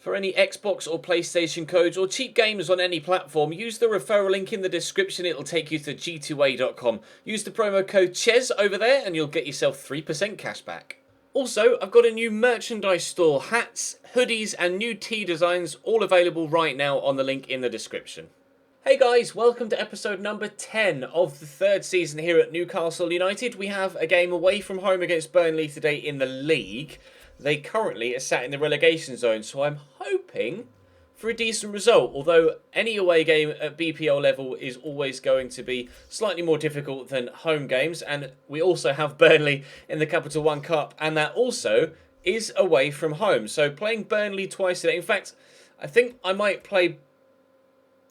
For any Xbox or PlayStation codes or cheap games on any platform, use the referral link in the description. It'll take you to g2a.com. Use the promo code CHES over there and you'll get yourself 3% cash back. Also, I've got a new merchandise store, hats, hoodies and new tee designs, all available right now on the link in the description. Hey guys, welcome to episode number 10 of the third season here at Newcastle United. We have a game away from home against Burnley today in the league. They currently are sat in the relegation zone, so I'm hoping for a decent result. Although any away game at BPL level is always going to be slightly more difficult than home games. And we also have Burnley in the Capital One Cup, and that also is away from home. So playing Burnley twice today. In fact, I think I might play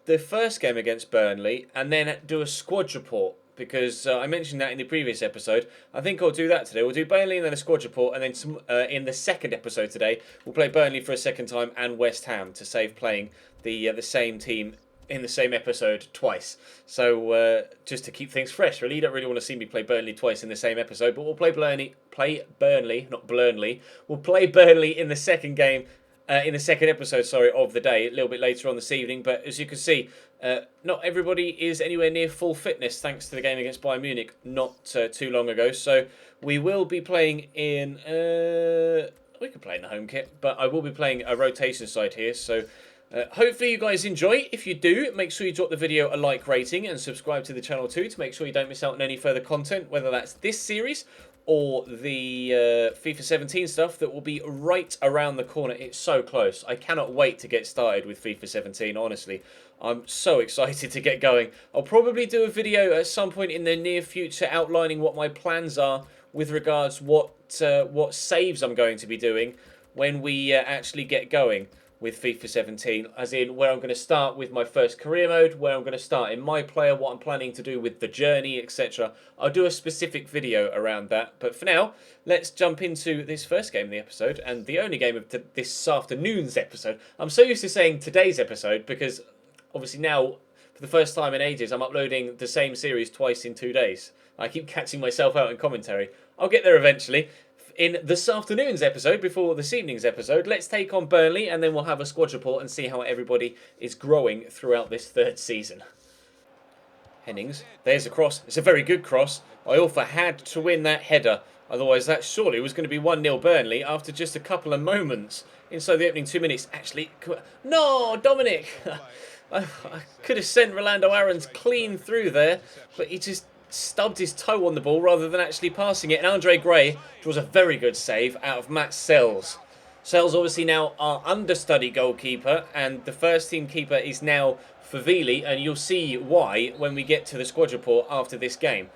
the first game against Burnley and then do a squad report, because I mentioned that in the previous episode. I think I'll do that today. We'll do Burnley and then a squad report, and then in the second episode today, we'll play Burnley for a second time and West Ham to save playing the same team in the same episode twice. So just to keep things fresh, really. You don't really want to see me play Burnley twice in the same episode, but we'll play Burnley, not Blurbley. We'll play Burnley in the second game. In the second episode, of the day, a little bit later on this evening. But as you can see, not everybody is anywhere near full fitness thanks to the game against Bayern Munich not too long ago. So we will be playing in... we can play in the home kit, but I will be playing a rotation side here. So hopefully you guys enjoy. If you do, make sure you drop the video a like rating and subscribe to the channel too to make sure you don't miss out on any further content, whether that's this series or the FIFA 17 stuff that will be right around the corner. It's so close. I cannot wait to get started with FIFA 17, honestly. I'm so excited to get going. I'll probably do a video at some point in the near future outlining what my plans are with regards what saves I'm going to be doing when we actually get going with FIFA 17, as in where I'm going to start with my first career mode, where I'm going to start in my player, what I'm planning to do with the journey, etc. I'll do a specific video around that, but for now, let's jump into this first game of the episode, and the only game of this afternoon's episode. I'm so used to saying today's episode, because obviously now, for the first time in ages, I'm uploading the same series twice in 2 days. I keep catching myself out in commentary. I'll get there eventually. In this afternoon's episode, before this evening's episode, let's take on Burnley and then we'll have a squad report and see how everybody is growing throughout this third season. Hennings, there's a cross. It's a very good cross. Iorfa had to win that header. Otherwise, that surely was going to be 1-0 Burnley after just a couple of moments inside the opening 2 minutes. Actually, no, Dominic! I could have sent Rolando Aarons clean through there, but he just stubbed his toe on the ball rather than actually passing it, and Andre Gray draws a very good save out of Matt Sells. Sells obviously now our understudy goalkeeper, and the first team keeper is now Favili, and you'll see why when we get to the squad report after this game.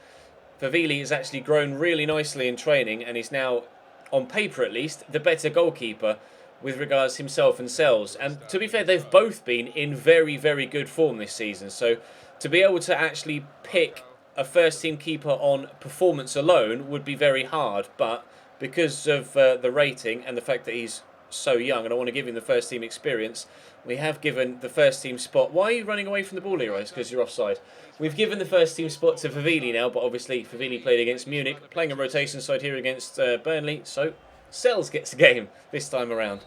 Favili has actually grown really nicely in training and is now, on paper at least, the better goalkeeper with regards to himself and Sells. And to be fair, they've both been in very, very good form this season, so to be able to actually pick a first team keeper on performance alone would be very hard, but because of the rating and the fact that he's so young and I want to give him the first team experience, we have given the first team spot. Why are you running away from the ball, Leroy? It's because you're offside. We've given the first team spot to Favili now, but obviously Favili played against Munich, playing a rotation side here against Burnley, so Sells gets a game this time around.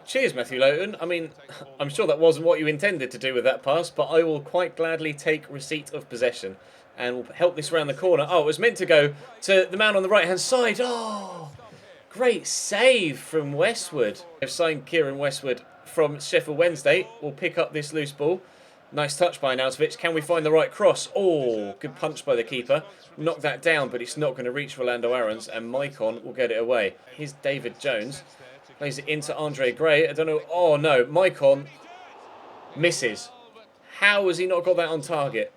Cheers, Matthew Lowton. I mean, I'm sure that wasn't what you intended to do with that pass, but I will quite gladly take receipt of possession and will help this around the corner. Oh, it was meant to go to the man on the right-hand side. Oh, great save from Westwood. I've signed Kieran Westwood from Sheffield Wednesday. We'll pick up this loose ball. Nice touch by Arnautovic. Can we find the right cross? Oh, good punch by the keeper. Knock that down, but it's not going to reach Rolando Aarons, and Maicon will get it away. Here's David Jones. Plays it into Andre Gray. I don't know. Oh, no. Maicon misses. How has he not got that on target?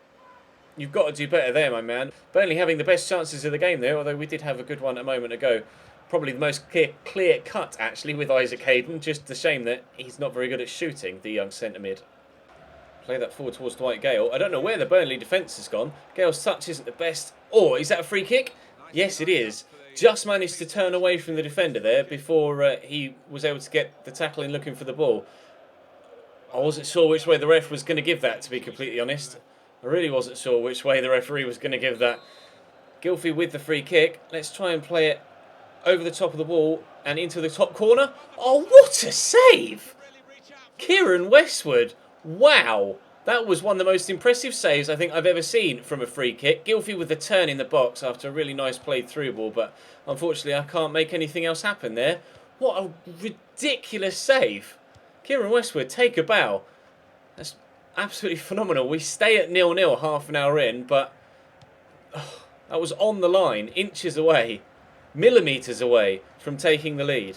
You've got to do better there, my man. Burnley having the best chances of the game there, although we did have a good one a moment ago. Probably the most clear cut, actually, with Isaac Hayden. Just a shame that he's not very good at shooting, the young centre mid. Play that forward towards Dwight Gale. I don't know where the Burnley defence has gone. Gale's touch isn't the best. Oh, is that a free kick? Yes, it is. Just managed to turn away from the defender there before he was able to get the tackle in looking for the ball. I wasn't sure which way the ref was going to give that, to be completely honest. I really wasn't sure which way the referee was going to give that. Gylfi with the free kick. Let's try and play it over the top of the wall and into the top corner. Oh, what a save! Kieran Westwood. Wow. That was one of the most impressive saves I think I've ever seen from a free kick. Gylfi with the turn in the box after a really nice played through ball, but unfortunately I can't make anything else happen there. What a ridiculous save. Kieran Westwood, take a bow. That's absolutely phenomenal. We stay at 0-0 half an hour in, but that was on the line, inches away, millimetres away from taking the lead.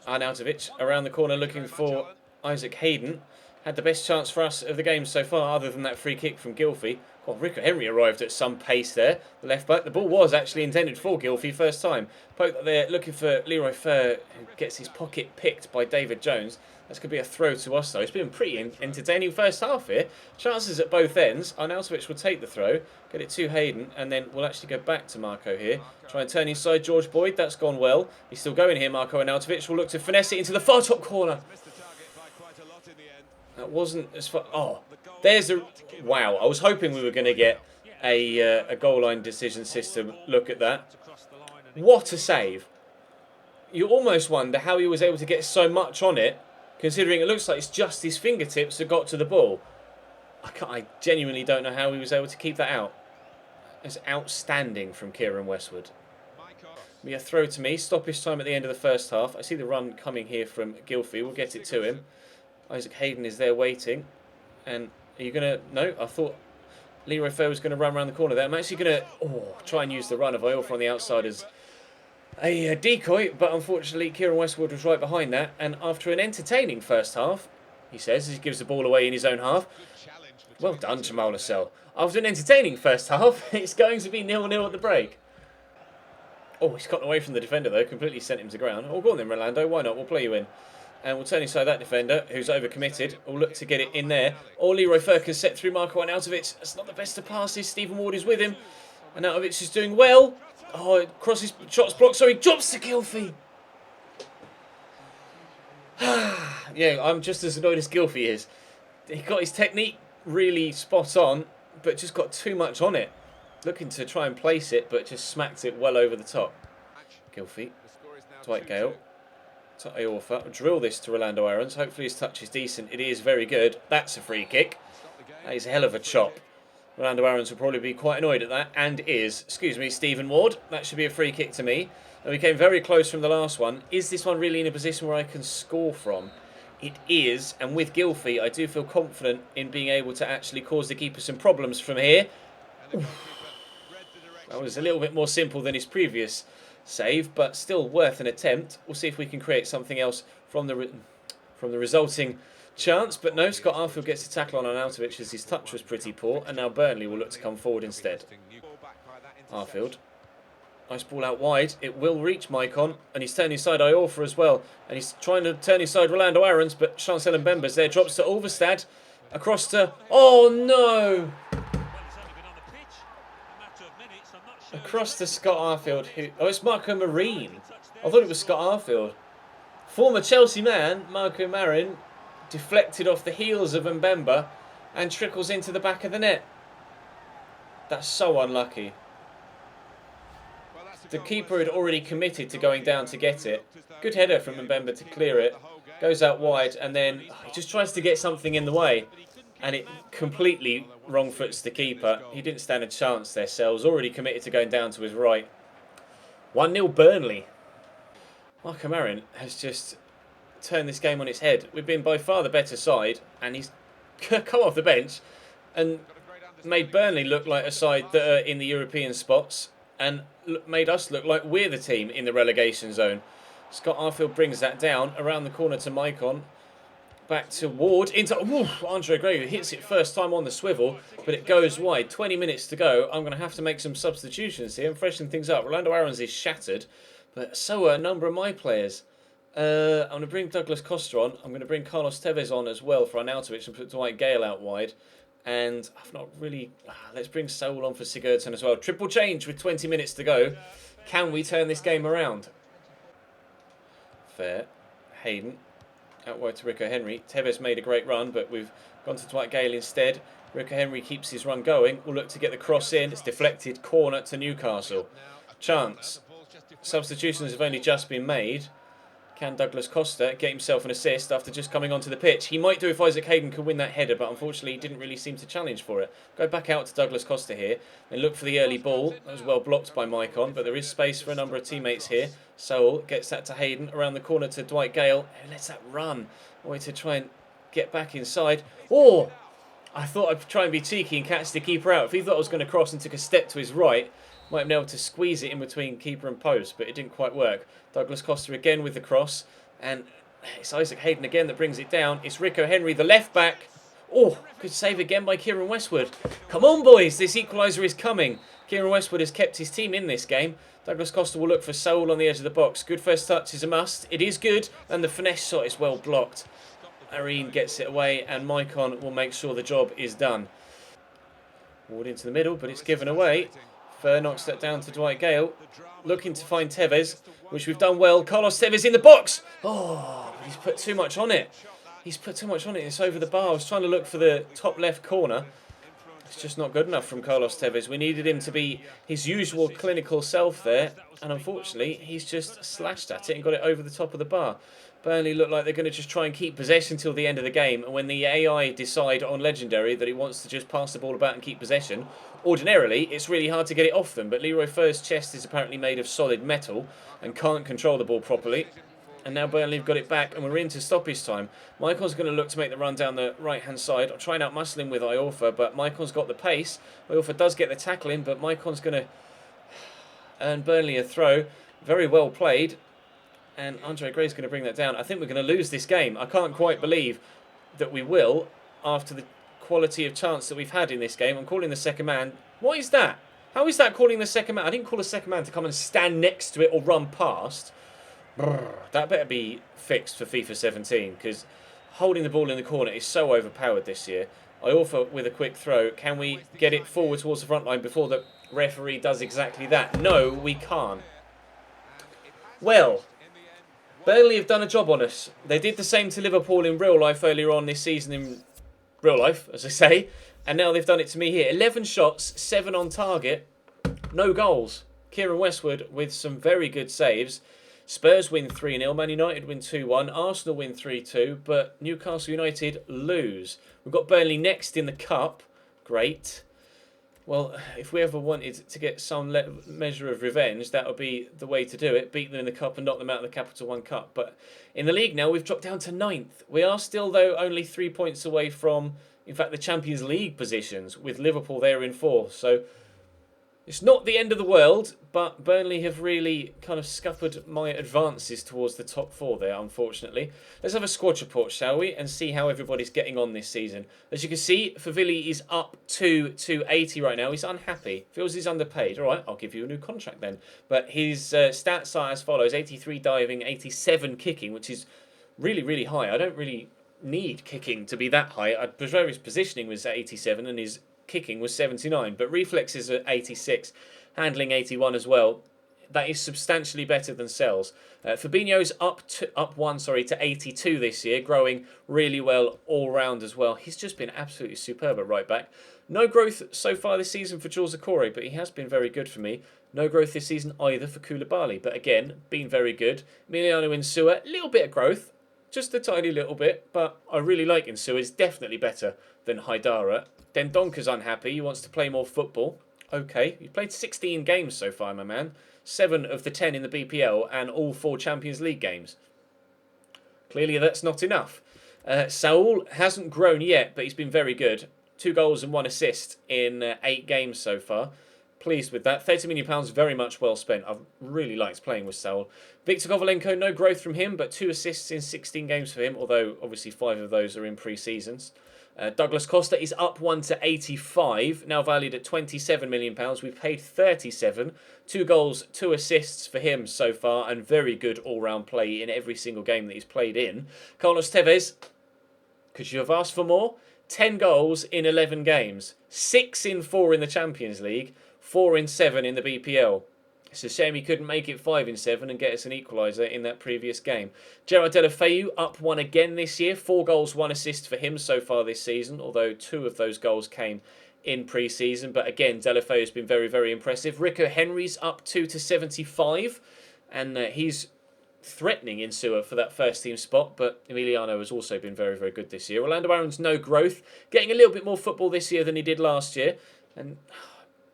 Arnautovic around the corner looking for Isaac Hayden. Had the best chance for us of the game so far, other than that free kick from Gylfi. Well, Rico Henry arrived at some pace there, the left back. The ball was actually intended for Gylfi first time. Poke there, looking for Leroy Fer, who gets his pocket picked by David Jones. That's going to be a throw to us, though. It's been a pretty entertaining first half here. Chances at both ends. Arnautovic will take the throw, get it to Hayden, and then we'll actually go back to Marco here. Try and turn inside George Boyd. That's gone well. He's still going here, Marco Arnautovic. Will look to finesse it into the far top corner. That wasn't as far. Oh, there's a. Wow, I was hoping we were going to get a goal line decision system. Look at that. What a save. You almost wonder how he was able to get so much on it, considering it looks like it's just his fingertips that got to the ball. I genuinely don't know how he was able to keep that out. It's outstanding from Kieran Westwood. Be a throw to me. Stoppage time at the end of the first half. I see the run coming here from Gylfi. We'll get it to him. Isaac Hayden is there waiting. And are you going to... No, I thought Leroy Fer was going to run around the corner there. I'm actually going to try and use the run of Iorfa on the outside as a decoy. But unfortunately, Kieran Westwood was right behind that. And after an entertaining first half, he says, as he gives the ball away in his own half. Well done, Jamal Lascelles. After an entertaining first half, it's going to be 0-0 at the break. Oh, he's gotten away from the defender, though. Completely sent him to ground. Oh, go on then, Rolando. Why not? We'll play you in. And we'll turn inside that defender, who's overcommitted. We'll look to get it in there. Or Leroy Fer can set through Marco Arnautovic. That's not the best of passes. Stephen Ward is with him. Arnautovic is doing well. Oh, it crosses, shots blocked. So he drops to Gylfi. Yeah, I'm just as annoyed as Gylfi is. He got his technique really spot on, but just got too much on it. Looking to try and place it, but just smacked it well over the top. Gylfi. Dwight Gale. To Iorfa. Drill this to Rolando Aarons. Hopefully his touch is decent. It is very good. That's a free kick. That is a hell of a chop. Rolando Aarons will probably be quite annoyed at that. And is, excuse me, Stephen Ward. That should be a free kick to me. And we came very close from the last one. Is this one really in a position where I can score from? It is. And with Gylfi, I do feel confident in being able to actually cause the keeper some problems from here. That was a little bit more simple than his previous save, but still worth an attempt. We'll see if we can create something else from the resulting chance. But no, Scott Arfield gets a tackle on Arnautovic as his touch was pretty poor, and now Burnley will look to come forward instead. Arfield. Nice ball out wide. It will reach Maicon, and he's turning inside Iorfa as well. And he's trying to turn inside Rolando Aarons, but Chancel Mbemba's there. Drops to Ulverstad. Across to... Oh, no! Across to Scott Arfield, who... Oh, it's Marco Marin. I thought it was Scott Arfield. Former Chelsea man, Marco Marin, deflected off the heels of Mbemba and trickles into the back of the net. That's so unlucky. The keeper had already committed to going down to get it. Good header from Mbemba to clear it. Goes out wide and then he just tries to get something in the way. And it completely wrong foots the keeper. He didn't stand a chance there. Sells already committed to going down to his right. 1-0 Burnley. Marco Marin has just turned this game on its head. We've been by far the better side, and he's come off the bench and made Burnley look like a side that are in the European spots, and made us look like we're the team in the relegation zone. Scott Arfield brings that down around the corner to Maicon. Back to Ward, into Andre Gray, who hits it first time on the swivel, but it goes wide. 20 minutes to go. I'm going to have to make some substitutions here and freshen things up. Rolando Aarons is shattered, but so are a number of my players. I'm going to bring Douglas Costa on. I'm going to bring Carlos Tevez on as well for Arnautovic and put Dwight Gale out wide. And I've not really... let's bring Saul on for Sigurdsson as well. Triple change with 20 minutes to go. Can we turn this game around? Fair. Hayden. Out wide to Rico Henry. Tevez made a great run, but we've gone to Dwight Gale instead. Rico Henry keeps his run going. We'll look to get the cross in. It's deflected. Corner to Newcastle. Chance. substitutions have only just been made. Can Douglas Costa get himself an assist after just coming onto the pitch? He might do if Isaac Hayden could win that header, but unfortunately he didn't really seem to challenge for it. Go back out to Douglas Costa here and look for the early ball. That was well blocked by Maicon, but there is space for a number of teammates here. Sowell gets that to Hayden, around the corner to Dwight Gale, who lets that run away to try and get back inside. Oh! I thought I'd try and be cheeky and catch the keeper out. If he thought I was going to cross and took a step to his right, might have been able to squeeze it in between keeper and post, but it didn't quite work. Douglas Costa again with the cross, and it's Isaac Hayden again that brings it down. It's Rico Henry, the left back. Oh, good save again by Kieran Westwood. Come on, boys, this equaliser is coming. Kieran Westwood has kept his team in this game. Douglas Costa will look for Sowell on the edge of the box. Good first touch is a must. It is good, and the finesse shot is well blocked. Areen gets it away, and Maicon will make sure the job is done. Ward into the middle, but it's given away. Fur knocks that down to Dwight Gale. Looking to find Tevez, which we've done well. Carlos Tevez in the box. Oh, but he's put too much on it. He's put too much on it. It's over the bar. I was trying to look for the top left corner. It's just not good enough from Carlos Tevez. We needed him to be his usual clinical self there. And unfortunately, he's just slashed at it and got it over the top of the bar. Burnley look like they're going to just try and keep possession till the end of the game. And when the AI decide on Legendary that it wants to just pass the ball about and keep possession, ordinarily, it's really hard to get it off them. But Leroy Fur's chest is apparently made of solid metal and can't control the ball properly. And now Burnley have got it back and we're into stoppage time. Maicon's going to look to make the run down the right-hand side. I'll try and out-muscle him with Iorfa, but Maicon's got the pace. Iorfa does get the tackle in, but Maicon's going to earn Burnley a throw. Very well played. And Andre Gray's going to bring that down. I think we're going to lose this game. I can't quite believe that we will after the quality of chance that we've had in this game. I'm calling the second man. What is that? How is that calling the second man? I didn't call a second man to come and stand next to it or run past. Brr, that better be fixed for FIFA 17 because holding the ball in the corner is so overpowered this year. I offer with a quick throw. Can we get it forward towards the front line before the referee does exactly that? No, we can't. Well, Burnley have done a job on us. They did the same to Liverpool in real life earlier on this season in real life, as I say. And now they've done it to me here. 11 shots, 7 on target, no goals. Kieran Westwood with some very good saves. Spurs win 3-0, Man United win 2-1, Arsenal win 3-2, but Newcastle United lose. We've got Burnley next in the Cup. Great. Well, if we ever wanted to get some measure of revenge, that would be the way to do it. Beat them in the Cup and knock them out of the Capital One Cup. But in the league now, we've dropped down to 9th. We are still, though, only 3 points away from, in fact, the Champions League positions, with Liverpool there in 4th. So it's not the end of the world, but Burnley have really kind of scuppered my advances towards the top 4 there, unfortunately. Let's have a squad report, shall we, and see how everybody's getting on this season. As you can see, Favilli is up to 280 right now. He's unhappy. Feels he's underpaid. All right, I'll give you a new contract then. But his stats are as follows. 83 diving, 87 kicking, which is really, really high. I don't really need kicking to be that high. I'd prefer his positioning was at 87 and his kicking was 79, but reflexes at 86, handling 81 as well. That is substantially better than Sells. Fabinho's up 1 to 82 this year, growing really well all round as well. He's just been absolutely superb at right back. No growth so far this season for Jules Okore, but he has been very good for me. No growth this season either for Koulibaly, but again, been very good. Emiliano Insua, a little bit of growth, just a tiny little bit, but I really like Insua. It's definitely better than Haidara. Dendonka's unhappy. He wants to play more football. Okay, you've played 16 games so far, my man. 7 of the 10 in the BPL and all 4 Champions League games. Clearly that's not enough. Saul hasn't grown yet, but he's been very good. 2 goals and 1 assist in 8 games so far. Pleased with that. £30 million, very much well spent. I've really liked playing with Saul. Viktor Kovalenko, no growth from him, but 2 assists in 16 games for him, although obviously 5 of those are in pre-seasons. Douglas Costa is up 1 to 85, now valued at £27 million. We've paid 37. 2 goals, 2 assists for him so far, and very good all-round play in every single game that he's played in. Carlos Tevez, could you have asked for more? 10 goals in 11 games. 6 in 4 in the Champions League, 4 in 7 in the BPL. It's a shame he couldn't make it 5 in 7 and get us an equaliser in that previous game. Gerard Deulofeu up 1 again this year. 4 goals, 1 assist for him so far this season, although 2 of those goals came in pre-season, but again, Delafeu has been very, very impressive. Rico Henry's up 2 to 75, and he's threatening Insua for that first team spot, but Emiliano has also been very, very good this year. Orlando Aaron's no growth, getting a little bit more football this year than he did last year, and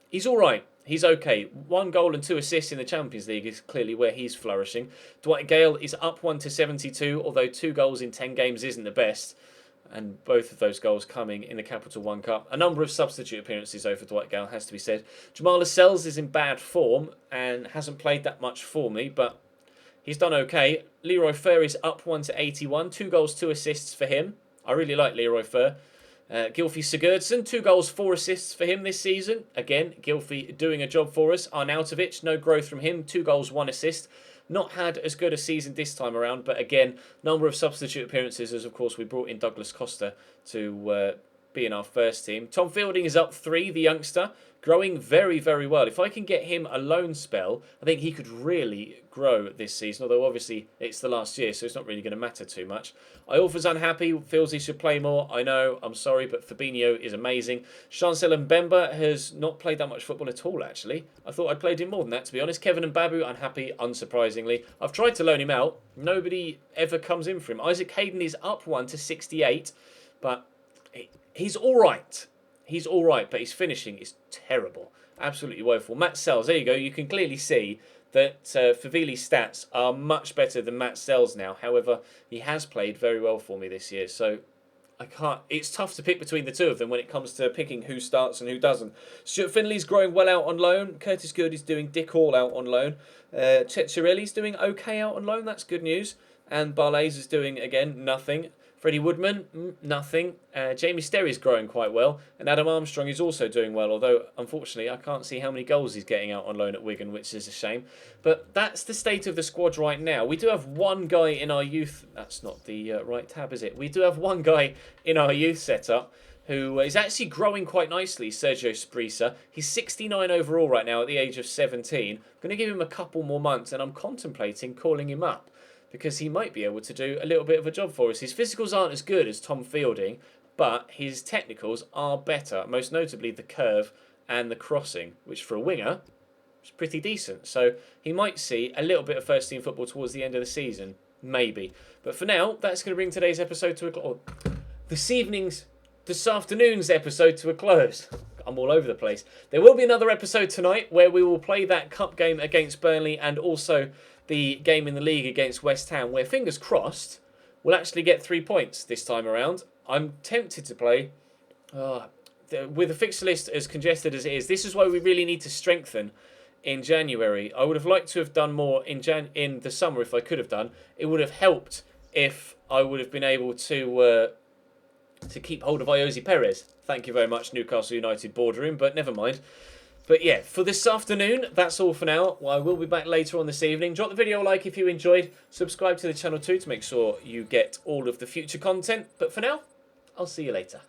he's all right. He's okay. 1 goal and 2 assists in the Champions League is clearly where he's flourishing. Dwight Gale is up 1 to 72, although 2 goals in 10 games isn't the best. And both of those goals coming in the Capital One Cup. A number of substitute appearances over Dwight Gale, has to be said. Jamal Lascelles is in bad form and hasn't played that much for me, but he's done okay. Leroy Fer is up 1 to 81. 2 goals, 2 assists for him. I really like Leroy Fer. Gylfi Sigurdsson, 2 goals, 4 assists for him this season. Again, Gylfi doing a job for us. Arnautovic, no growth from him. 2 goals, 1 assist. Not had as good a season this time around, but again, number of substitute appearances as, of course, we brought in Douglas Costa to be in our first team. Tom Fielding is up 3, the youngster, growing very, very well. If I can get him a loan spell, I think he could really grow this season, although obviously it's the last year, so it's not really going to matter too much. Iorfa's unhappy, feels he should play more. I know, I'm sorry, but Fabinho is amazing. Chancel Mbemba has not played that much football at all, actually. I thought I'd played him more than that, to be honest. Kevin Mbabu, unhappy, unsurprisingly. I've tried to loan him out. Nobody ever comes in for him. Isaac Hayden is up 1 to 68, but he's all right. He's all right, but his finishing is terrible. Absolutely woeful. Matt Sells, there you go. You can clearly see that Favili's stats are much better than Matt Sells now. However, he has played very well for me this year, so I can't. It's tough to pick between the two of them when it comes to picking who starts and who doesn't. Stuart Finley's growing well out on loan. Curtis Good is doing dick all out on loan. Ceccarelli's doing okay out on loan. That's good news. And Barlays is doing, again, nothing. Freddie Woodman, nothing. Jamie Sterry's growing quite well. And Adam Armstrong is also doing well, although, unfortunately, I can't see how many goals he's getting out on loan at Wigan, which is a shame. But that's the state of the squad right now. We do have one guy in our youth... That's not the right tab, is it? We do have one guy in our youth setup who is actually growing quite nicely, Sergio Sprisa. He's 69 overall right now at the age of 17. I'm going to give him a couple more months, and I'm contemplating calling him up, because he might be able to do a little bit of a job for us. His physicals aren't as good as Tom Fielding, but his technicals are better, most notably the curve and the crossing, which for a winger is pretty decent. So he might see a little bit of first-team football towards the end of the season, maybe. But for now, that's going to bring today's episode to a close. This afternoon's episode to a close. I'm all over the place. There will be another episode tonight where we will play that cup game against Burnley and also the game in the league against West Ham, where, fingers crossed, we'll actually get 3 points this time around. I'm tempted to play with the fixture list as congested as it is. This is why we really need to strengthen in January. I would have liked to have done more in the summer if I could have done. It would have helped if I would have been able to keep hold of Iosi Perez. Thank you very much, Newcastle United boardroom, but never mind. But yeah, for this afternoon, that's all for now. Well, I will be back later on this evening. Drop the video a like if you enjoyed. Subscribe to the channel too to make sure you get all of the future content. But for now, I'll see you later.